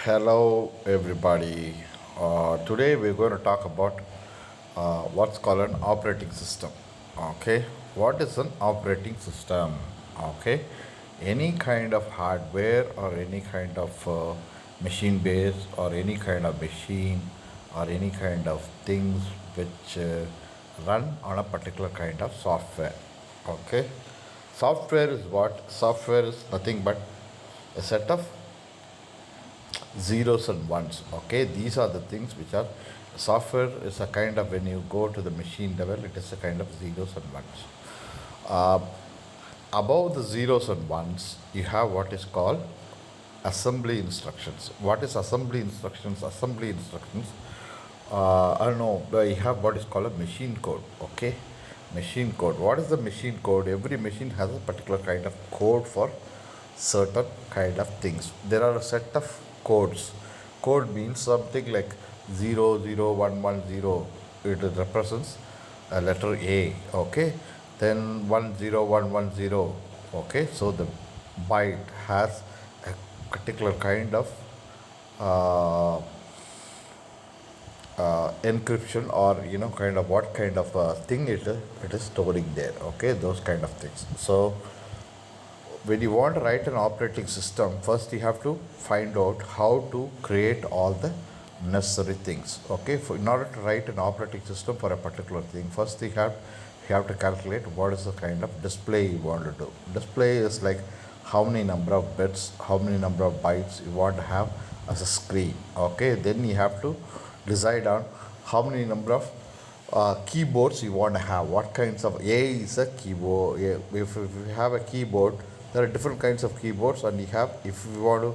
Hello, everybody. Today we're going to talk about what's called an operating system. Okay, what is an operating system? Okay, any kind of hardware or any kind of machine base or any kind of machine or any kind of things which run on a particular kind of software. Okay, software is what? Software is nothing but a set of zeros and ones. Okay, these are the things which are software is a kind of, when you go to the machine level, it is a kind of zeros and ones. uh, Above the zeros and ones you have what is called assembly instructions. What is assembly instructions? Assembly instructions, I don't know, you have what is called a machine code. Okay, machine code. What is the machine code? Every machine has a particular kind of code for certain kind of things. There are a set of codes. Code means something like 00110. It represents a letter A. Okay, then 10110. Okay, so the byte has a particular kind of uh, encryption, or kind of what kind of thing it is storing there. Okay, those kind of things. So when you want to write an operating system, first you have to find out how to create all the necessary things. Okay, in order to write an operating system for a particular thing, first you have to calculate what is the kind of display you want to do. Display is like how many number of bits, how many number of bytes you want to have as a screen. Okay, then you have to decide on how many number of keyboards you want to have. What kinds of A is a keyboard. If you have a keyboard, there are different kinds of keyboards, and you have, if you want to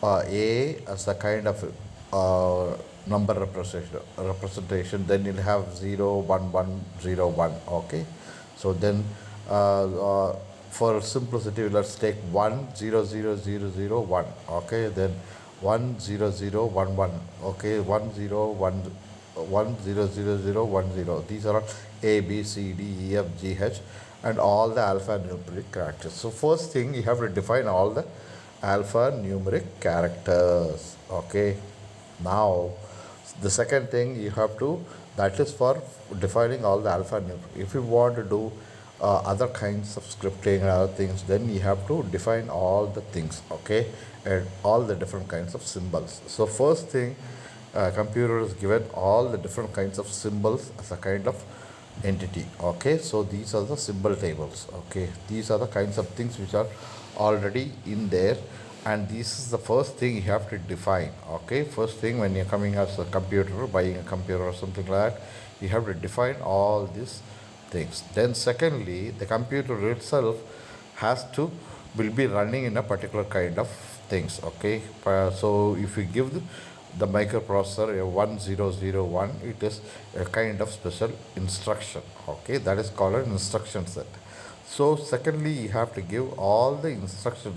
A as a kind of number representation, then you'll have 0 1 1 0 1. Okay, so then for simplicity, let's take 1 0 0 0 0 1. Okay, then 1 0 0 1 1. Okay, 1 0 1 1 0 0 0 1 0. These are all A, B, C, D, E, F, G, H, and all the alphanumeric characters. So first thing, you have to define all the alphanumeric characters. Okay, now the second thing you have to, that is for defining all the alphanumeric. If you want to do other kinds of scripting and other things, then you have to define all the things. Okay, and all the different kinds of symbols. So first thing, computer is given all the different kinds of symbols as a kind of entity. Okay, so these are the symbol tables. Okay, these are the kinds of things which are already in there, and this is the first thing you have to define. Okay, first thing, when you're coming as a computer, buying a computer or something like that, you have to define all these things. Then secondly, the computer itself has to, will be running in a particular kind of things. Okay, so if you give the microprocessor a 1001, it is a kind of special instruction. Okay, that is called an instruction set. So secondly, you have to give all the instruction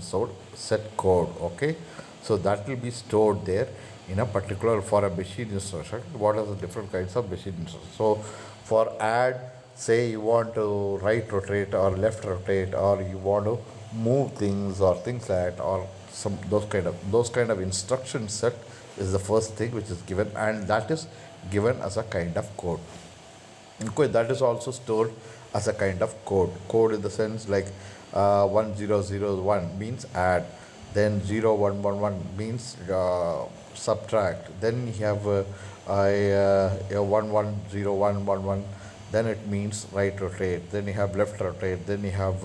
set code. Okay, so that will be stored there in a particular, for a machine instruction, what are the different kinds of machine instructions. So for add, say you want to right rotate or left rotate, or you want to move things or things like that, or some those kind of instruction set is the first thing which is given, and that is given as a kind of code. Okay, that is also stored as a kind of code in the sense like 1001 means add, then 0111 means subtract, then you have 110111, then it means right rotate, then you have left rotate, then you have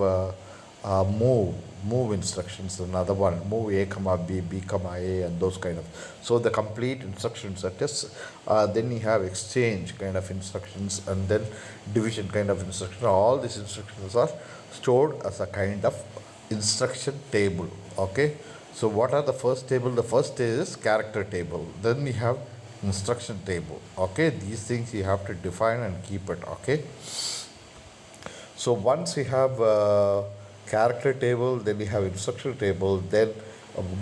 move instructions, another one, move A comma B, B comma A, and those kind of. So the complete instruction set is, then you have exchange kind of instructions, and then division kind of instruction. All these instructions are stored as a kind of instruction table. Okay, so what are the first table? The first is character table, then you have instruction table. Okay, these things you have to define and keep it. Okay, so once you have character table, then we have instruction table, then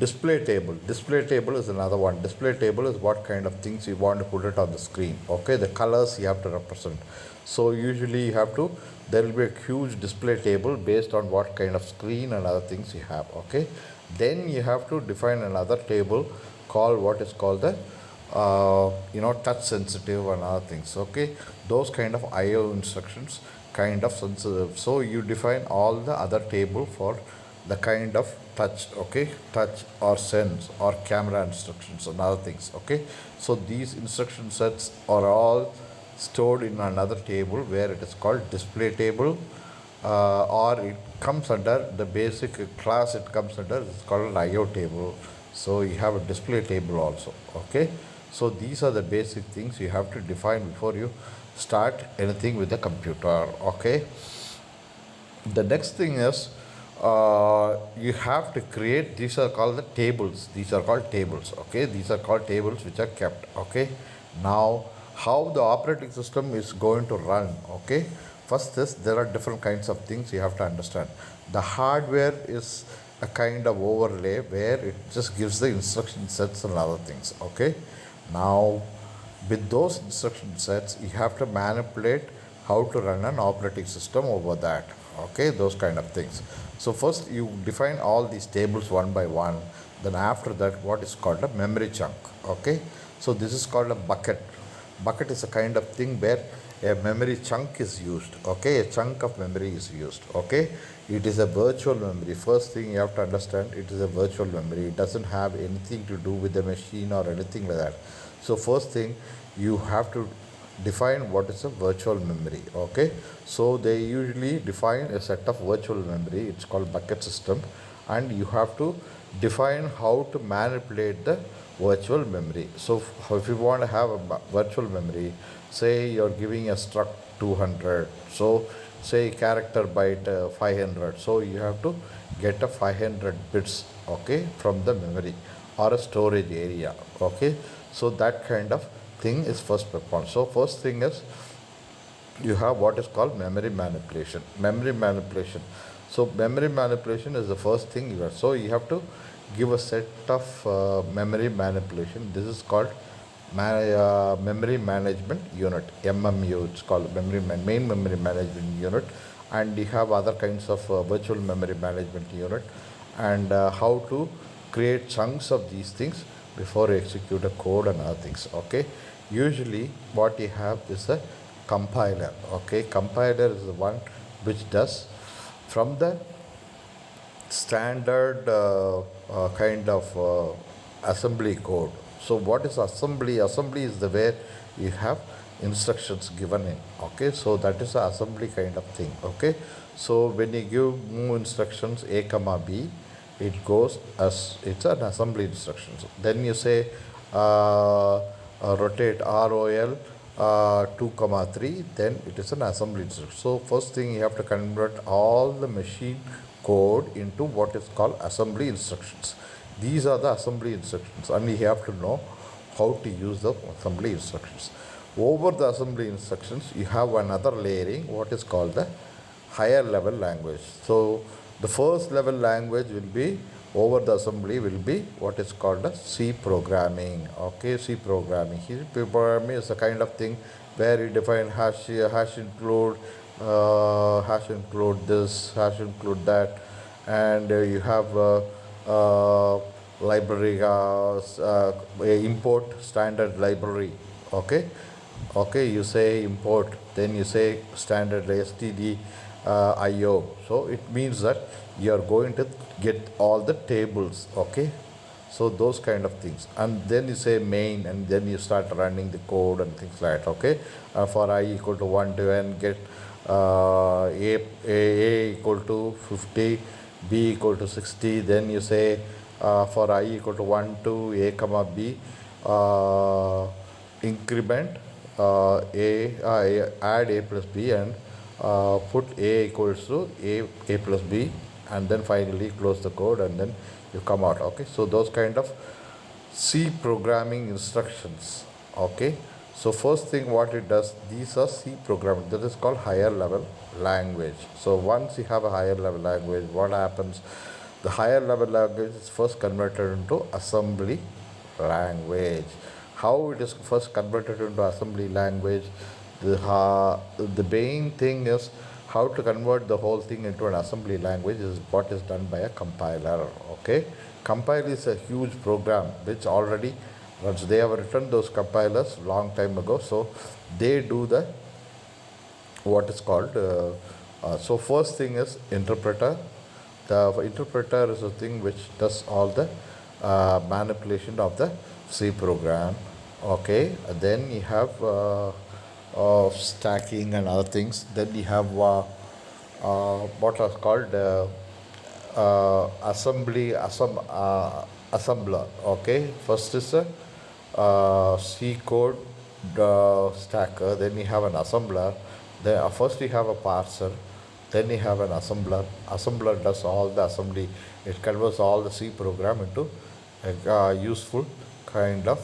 display table. Display table is another one. Display table is what kind of things you want to put it on the screen. Okay, the colors you have to represent. So usually you have to, there will be a huge display table based on what kind of screen and other things you have. Okay, then you have to define another table called what is called the touch sensitive and other things. Okay, those kind of IO instructions kind of sensitive. So you define all the other table for the kind of touch. Okay, touch or sense or camera instructions and other things. Okay, so these instruction sets are all stored in another table where it is called display table, or it comes under the basic class. It comes under, it's called an IO table. So you have a display table also. Okay, so these are the basic things you have to define before you start anything with the computer. Okay, the next thing is, you have to create, these are called the tables, these are called tables. Okay, these are called tables which are kept. Okay, now how the operating system is going to run. Okay, first is, there are different kinds of things you have to understand. The hardware is a kind of overlay where it just gives the instruction sets and other things. Okay, now with those instruction sets you have to manipulate how to run an operating system over that. Okay, those kind of things. So first you define all these tables one by one. Then after that, what is called a memory chunk. Okay, so this is called a bucket. Bucket is a kind of thing where a memory chunk is used. Okay, a chunk of memory is used. Okay, it is a virtual memory. First thing you have to understand, it is a virtual memory. It doesn't have anything to do with the machine or anything like that. So first thing, you have to define what is a virtual memory. Okay, so they usually define a set of virtual memory, it's called bucket system, and you have to define how to manipulate the virtual memory. So if you want to have a virtual memory, say you're giving a struct 200, so say character byte 500, so you have to get a 500 bits. Okay, from the memory or a storage area. Okay, so that kind of thing is first performed. So first thing is, you have what is called memory manipulation. Memory manipulation. So memory manipulation is the first thing you have. So you have to give a set of memory manipulation. This is called memory management unit, MMU. It's called main memory management unit, and you have other kinds of virtual memory management unit, and how to create chunks of these things before you execute a code and other things. Okay, usually what you have is a compiler. Okay, compiler is the one which does from the standard kind of assembly code. So what is assembly? Assembly is the where you have instructions given in. Okay, so that is the assembly kind of thing. Okay, so when you give move instructions a comma b, it goes as, it's an assembly instructions. Then you say rotate ROL 2 comma 3, then it is an assembly instruction. So first thing, you have to convert all the machine code into what is called assembly instructions. These are the assembly instructions, and you have to know how to use the assembly instructions. Over the assembly instructions, you have another layering, what is called the higher level language. So the first level language will be, over the assembly, will be what is called a C programming. Okay, C programming. Here programming is a kind of thing where you define hash include this, hash include that, and you have library import standard library. Okay, okay, you say import, then you say standard std IO. So it means that you are going to get all the tables. Okay, so those kind of things, and then you say main, and then you start running the code and things like that. Okay, for I equal to 1 to n, get a equal to 50, b equal to 60. Then you say for I equal to 1 to a comma b, increment add a plus b, and put a equals to a plus b, and then finally close the code, and then you come out. Okay, so those kind of C programming instructions. Okay, so first thing what it does, these are C programming, that is called higher level language. So once you have a higher level language, what happens, the higher level language is first converted into assembly language. How it is first converted into assembly language, the main thing is how to convert the whole thing into an assembly language is what is done by a compiler. Okay, compile is a huge program which already runs. They have written those compilers long time ago, so they do the what is called. So first thing is interpreter. The interpreter is a thing which does all the manipulation of the C program. Okay, then you have stacking and other things. Then you have what is called assembler. Okay, first is a C code stacker, then you have an assembler, then first you have a parser, then you have an assembler. Assembler does all the assembly, it converts all the C program into a useful kind of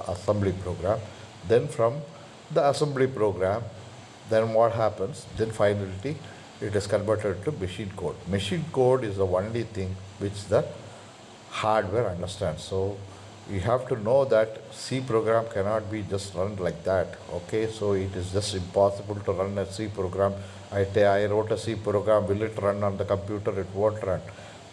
assembly program. Then from the assembly program, then what happens? Then finally it is converted to machine code. Machine code is the only thing which the hardware understands. So you have to know that C program cannot be just run like that. Okay, so it is just impossible to run a C program. I wrote a C program, will it run on the computer? It won't run.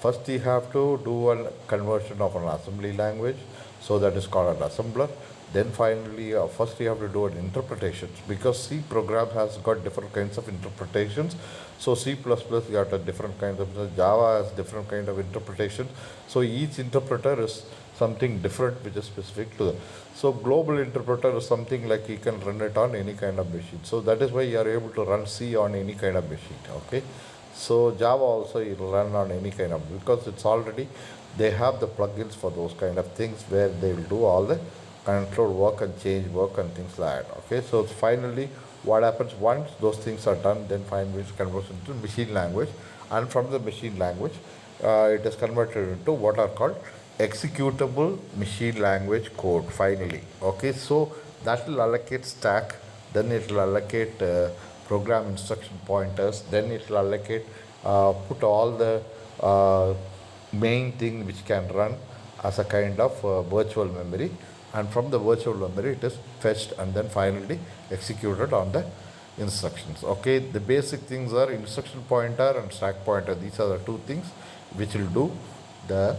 First you have to do a conversion of an assembly language, so that is called an assembler. Then finally, first you have to do an interpretation, because C program has got different kinds of interpretations. So C++ got a different kind of, Java has different kind of interpretation. So each interpreter is something different which is specific to them. So global interpreter is something like you can run it on any kind of machine. So that is why you are able to run C on any kind of machine. Okay. So Java also you run on any kind of, because it's already, they have the plugins for those kind of things where they will do all the control work and change work and things like that. Okay, so finally what happens once those things are done, then finally it converts into machine language, and from the machine language it is converted into what are called executable machine language code finally. Okay, so that will allocate stack, then it will allocate program instruction pointers, then it will allocate put all the main thing which can run as a kind of virtual memory, and from the virtual memory it is fetched and then finally executed on the instructions. Okay, the basic things are instruction pointer and stack pointer. These are the two things which will do the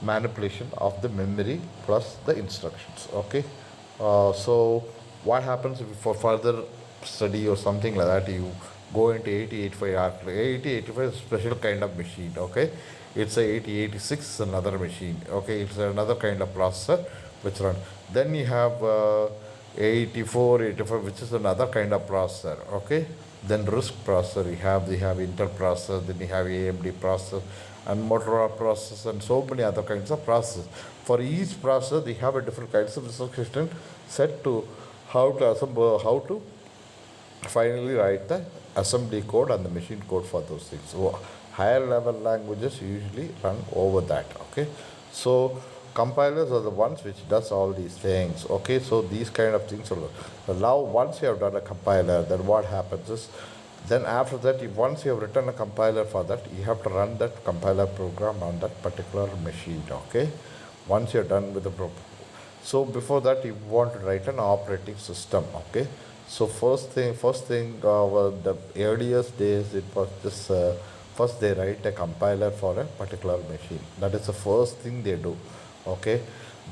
manipulation of the memory plus the instructions. Okay, so what happens if for further study or something like that you go into 8085 architecture? 8085 is a special kind of machine. Okay, it's a 8086 is another machine. Okay, it's another kind of processor which run. Then you have 84 85, which is another kind of processor. Okay, then RISC processor you have Intel processor, then you have AMD processor and Motorola processor and so many other kinds of processors. For each processor they have a different kinds of instruction set to how to assemble, how to finally write the assembly code and the machine code for those things. So higher level languages usually run over that. Okay, so compilers are the ones which does all these things. Okay, so these kind of things are, so now once you have done a compiler, then what happens is, then after that, once you have written a compiler for that, you have to run that compiler program on that particular machine. Okay, once you're done with the program, so before that you want to write an operating system. Okay, so first thing well, the earliest days it was just first they write a compiler for a particular machine. That is the first thing they do. Okay,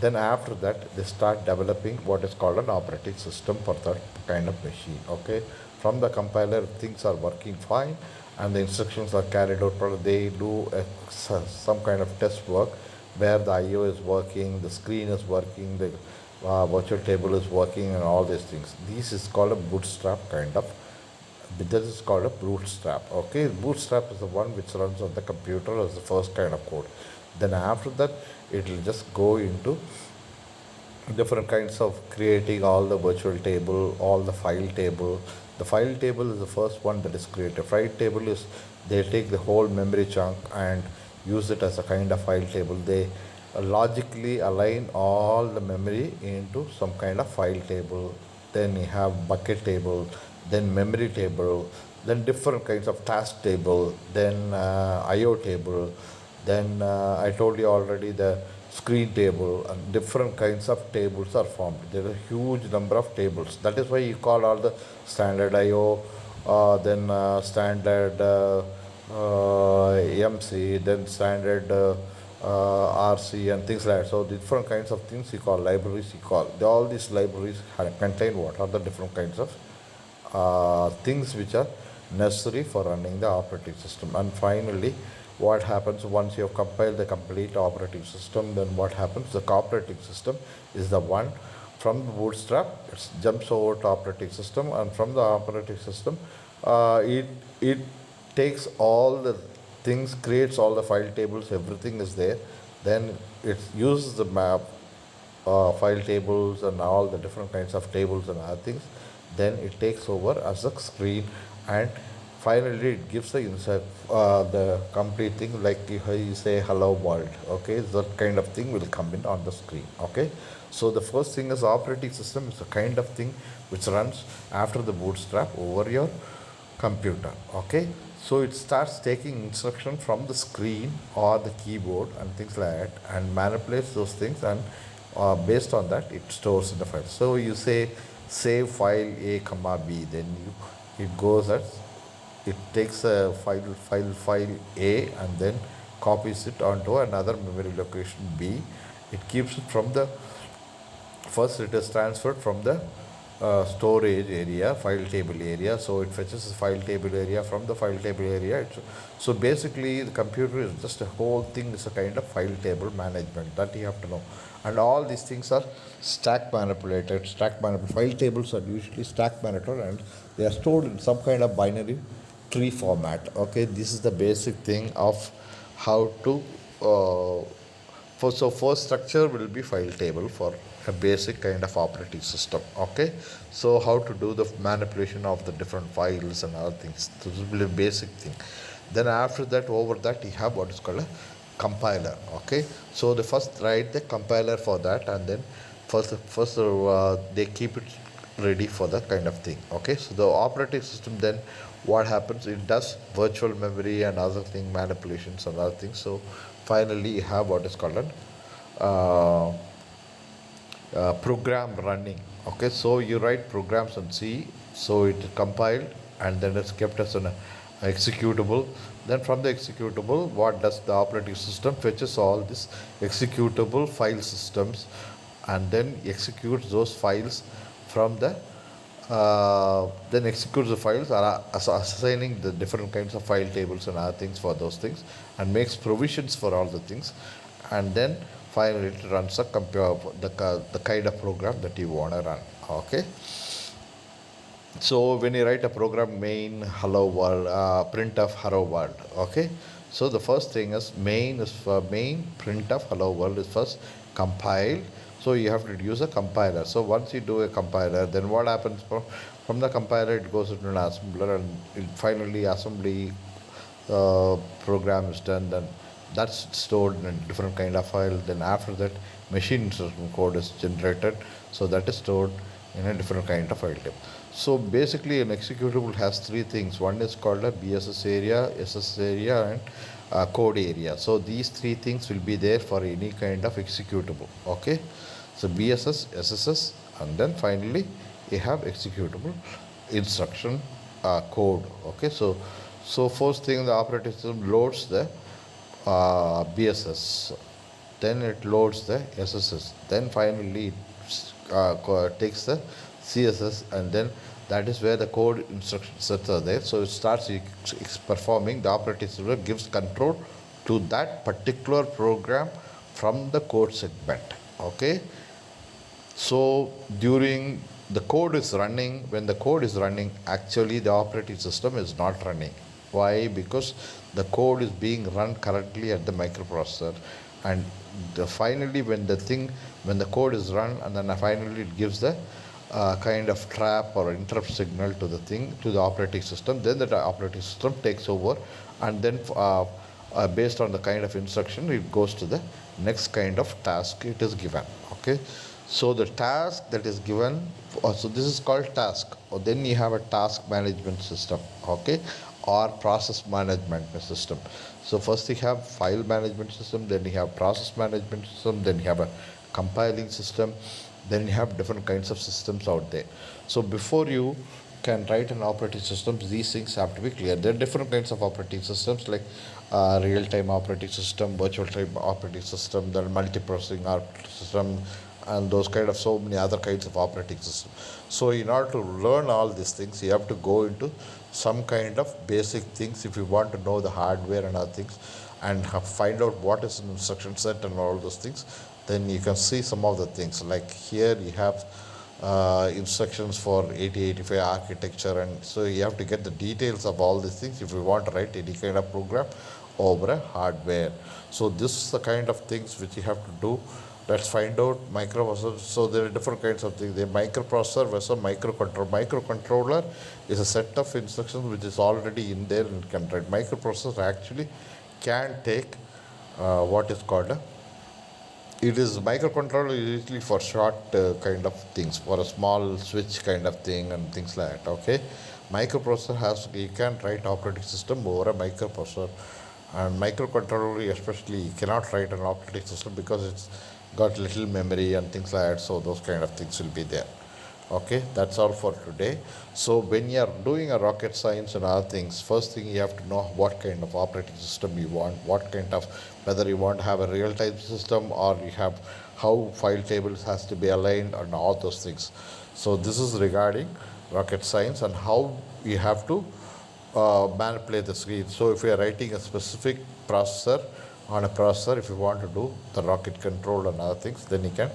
then after that they start developing what is called an operating system for that kind of machine. Okay, from the compiler things are working fine and the instructions are carried out, they do some kind of test work where the IO is working, the screen is working, the virtual table is working and all these things. This is called a bootstrap kind of, this is called a bootstrap. Okay, bootstrap is the one which runs on the computer as the first kind of code. Then after that it will just go into different kinds of creating all the virtual table, all the file table. The file table is the first one that is created. File table is, they take the whole memory chunk and use it as a kind of file table. They logically align all the memory into some kind of file table. Then you have bucket table, then memory table, then different kinds of task table, then IO table, then I told you already the screen table, and different kinds of tables are formed. There are a huge number of tables. That is why you call all the standard IO then standard MC, then standard RC and things like that. So different kinds of things you call libraries. You call all these libraries contain what are the different kinds of things which are necessary for running the operating system. And finally, what happens once you have compiled the complete operating system, then what happens? The operating system is the one from the bootstrap, it jumps over to operating system, and from the operating system, it takes all the things, creates all the file tables, everything is there. Then it uses the map, file tables and all the different kinds of tables and other things. Then it takes over as a screen, and finally it gives the insert, the complete thing, like if you say hello world. Okay, that kind of thing will come in on the screen. Okay, so the first thing is operating system is a kind of thing which runs after the bootstrap over your computer. Okay, so it starts taking instruction from the screen or the keyboard and things like that, and manipulates those things, and based on that it stores in the file. So you say save file a comma b, then it goes as, it takes a file a and then copies it onto another memory location b. It keeps it from the, first it is transferred from the storage area, file table area. So it fetches the file table area, from the file table area. So basically the computer is just a whole thing, is a kind of file table management that you have to know. And all these things are stack manipulated. File tables are usually stack manipulated, and they are stored in some kind of binary tree format. Okay, this is the basic thing of how to first structure will be file table for a basic kind of operating system. Okay, so how to do the manipulation of the different files and other things, this will be a basic thing. Then after that, over that you have what is called a compiler. Okay, so the first write the compiler for that, and then first they keep it ready for that kind of thing. Okay, so the operating system, then what happens, it does virtual memory and other thing, manipulations and other things. So finally you have what is called an program running. Okay, so you write programs in C, so it is compiled and then it's kept as an executable. Then from the executable, what does the operating system? Fetches all this executable file systems and then executes those files from the then executes the files, assigning the different kinds of file tables and other things for those things, and makes provisions for all the things, and then finally it runs the kind of program that you want to run. Okay, so when you write a program, main hello world, printf hello world. Okay, so the first thing is main printf hello world is first compiled. So you have to use a compiler. So once you do a compiler, then what happens from the compiler, it goes into an assembler, and finally assembly program is done. Then that's stored in a different kind of file. Then after that, machine instruction code is generated, so that is stored in a different kind of file type. So basically an executable has three things. One is called a BSS area, SS area, and code area. So these three things will be there for any kind of executable. Okay, so BSS, SSS, and then finally you have executable instruction code. Okay, so first thing, the operating system loads the BSS, then it loads the SSS, then finally it takes the CSS, and then that is where the code instruction sets are there. So it starts performing, the operating system gives control to that particular program from the code segment. Okay, so during the code is running, when the code is running, actually the operating system is not running. Why? Because the code is being run currently at the microprocessor, and finally when the code is run, and then finally it gives the kind of trap or interrupt signal to the operating system. Then the operating system takes over, and then based on the kind of instruction, it goes to the next kind of task it is given. Okay, so the task that is given, so this is called task. Or then you have a task management system. Okay, or process management system. So first you have file management system, then you have process management system, then you have a compiling system, then you have different kinds of systems out there. So before you can write an operating system, these things have to be clear. There are different kinds of operating systems like real-time operating system, virtual time operating system, then multiprocessing operating system, and those kind of so many other kinds of operating system. So in order to learn all these things, you have to go into some kind of basic things if you want to know the hardware and other things, and find out what is an instruction set and all those things. Then you can see some of the things like here you have instructions for 8085 architecture, and so you have to get the details of all these things if you want to write any kind of program over a hardware. So this is the kind of things which you have to do. Let's find out microprocessor. So there are different kinds of things. The microprocessor versus microcontroller. Microcontroller is a set of instructions which is already in there and can write. Microprocessor actually can take what is called a, it is microcontroller usually for short kind of things, for a small switch kind of thing and things like that. Okay, microprocessor has, you can write operating system over a microprocessor, and microcontroller especially you cannot write an operating system because it's got little memory and things like that. So those kind of things will be there. Okay, that's all for today. So when you are doing a rocket science and other things, first thing you have to know what kind of operating system you want, what kind of, whether you want to have a real-time system or you have how file tables has to be aligned and all those things. So this is regarding rocket science and how you have to manipulate the screen. So if you are writing a specific processor on a processor, if you want to do the rocket control and other things, then you can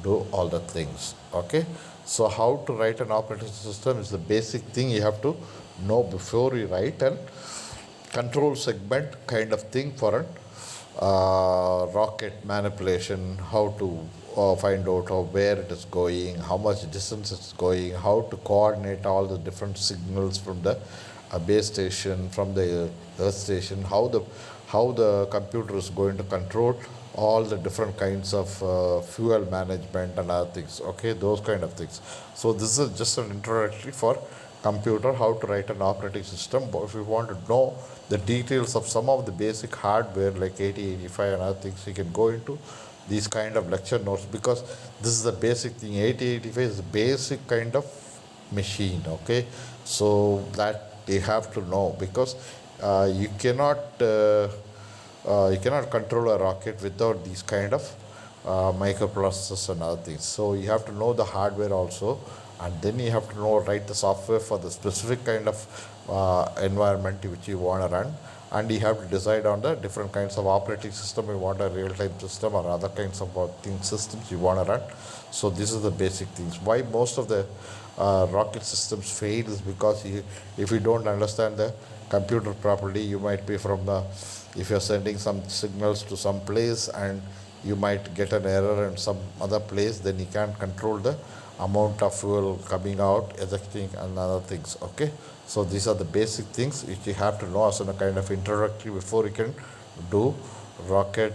do all the things. Okay, so how to write an operating system is the basic thing you have to know before you write an control segment kind of thing for an rocket manipulation, how to find out where it is going, how much distance it's going, how to coordinate all the different signals from the base station, from the earth station, how the computer is going to control all the different kinds of fuel management and other things. Okay, those kind of things. So this is just an introductory for computer, how to write an operating system. But if you want to know the details of some of the basic hardware like 8085 and other things, you can go into these kind of lecture notes, because this is the basic thing. 8085 is the basic kind of machine. Okay, so that you have to know, because you cannot control a rocket without these kind of microprocessors and other things. So you have to know the hardware also, and then you have to know write the software for the specific kind of environment which you want to run, and you have to decide on the different kinds of operating system you want, a real-time system or other kinds of systems you want to run. So this is the basic things. Why most of the rocket systems fail is because if you don't understand the computer properly, you might be from the, if you're sending some signals to some place and you might get an error in some other place, then you can't control the amount of fuel coming out, ejecting and other things. Okay, so these are the basic things which you have to know as a kind of introductory before you can do rocket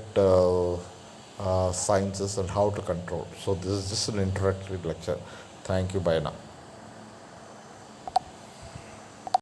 sciences and how to control. So this is just an introductory lecture. Thank you. Bye now.